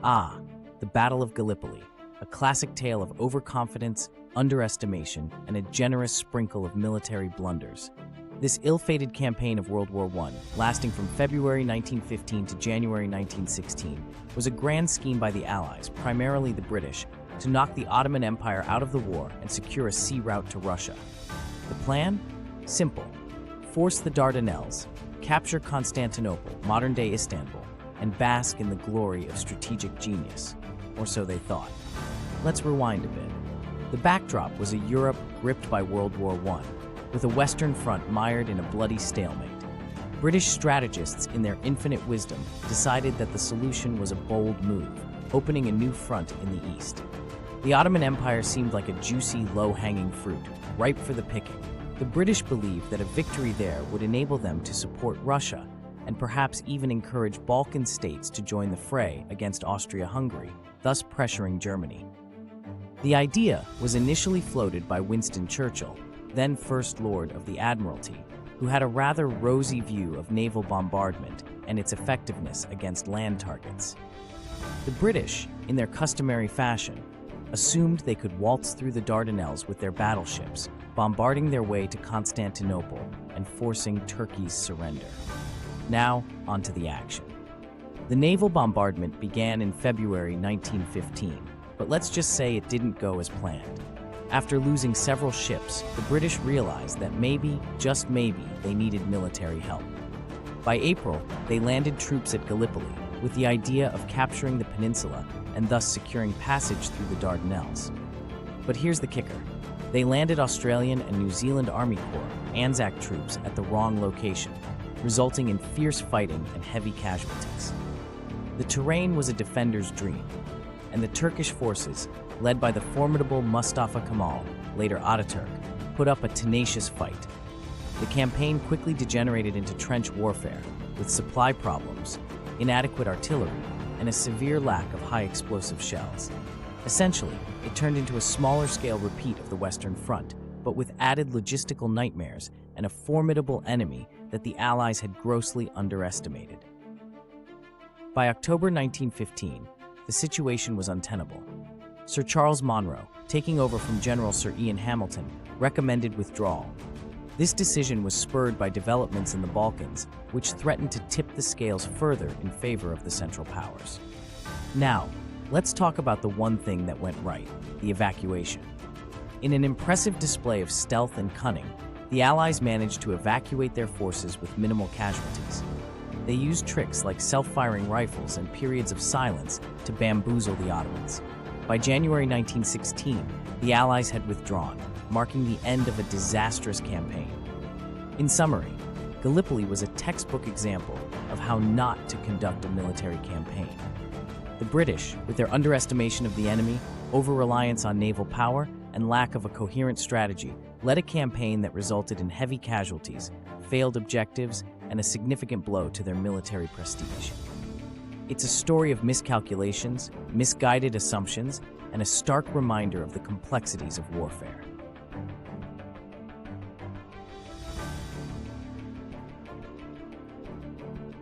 Ah, the Battle of Gallipoli, a classic tale of overconfidence, underestimation, and a generous sprinkle of military blunders. This ill-fated campaign of World War I, lasting from February 1915 to January 1916, was a grand scheme by the Allies, primarily the British, to knock the Ottoman Empire out of the war and secure a sea route to Russia. The plan? Simple. Force the Dardanelles, capture Constantinople, modern-day Istanbul, and bask in the glory of strategic genius. Or so they thought. Let's rewind a bit. The backdrop was a Europe gripped by World War I, with a Western front mired in a bloody stalemate. British strategists, in their infinite wisdom, decided that the solution was a bold move, opening a new front in the east. The Ottoman Empire seemed like a juicy, low-hanging fruit, ripe for the picking. The British believed that a victory there would enable them to support Russia, and perhaps even encourage Balkan states to join the fray against Austria-Hungary, thus pressuring Germany. The idea was initially floated by Winston Churchill, then First Lord of the Admiralty, who had a rather rosy view of naval bombardment and its effectiveness against land targets. The British, in their customary fashion, assumed they could waltz through the Dardanelles with their battleships, bombarding their way to Constantinople and forcing Turkey's surrender. Now, onto the action. The naval bombardment began in February 1915, but let's just say it didn't go as planned. After losing several ships, the British realized that maybe, just maybe, they needed military help. By April, they landed troops at Gallipoli, with the idea of capturing the peninsula and thus securing passage through the Dardanelles. But here's the kicker. They landed Australian and New Zealand Army Corps, Anzac troops, at the wrong location, resulting in fierce fighting and heavy casualties. The terrain was a defender's dream, and the Turkish forces, led by the formidable Mustafa Kemal, later Ataturk, put up a tenacious fight. The campaign quickly degenerated into trench warfare, with supply problems, inadequate artillery, and a severe lack of high-explosive shells. Essentially, it turned into a smaller-scale repeat of the Western Front, but with added logistical nightmares and a formidable enemy that the Allies had grossly underestimated. By October 1915, the situation was untenable. Sir Charles Monro, taking over from General Sir Ian Hamilton, recommended withdrawal. This decision was spurred by developments in the Balkans, which threatened to tip the scales further in favor of the Central Powers. Now, let's talk about the one thing that went right, the evacuation. In an impressive display of stealth and cunning, the Allies managed to evacuate their forces with minimal casualties. They used tricks like self-firing rifles and periods of silence to bamboozle the Ottomans. By January 1916, the Allies had withdrawn, marking the end of a disastrous campaign. In summary, Gallipoli was a textbook example of how not to conduct a military campaign. The British, with their underestimation of the enemy, over-reliance on naval power, and lack of a coherent strategy, led a campaign that resulted in heavy casualties, failed objectives, and a significant blow to their military prestige. It's a story of miscalculations, misguided assumptions, and a stark reminder of the complexities of warfare.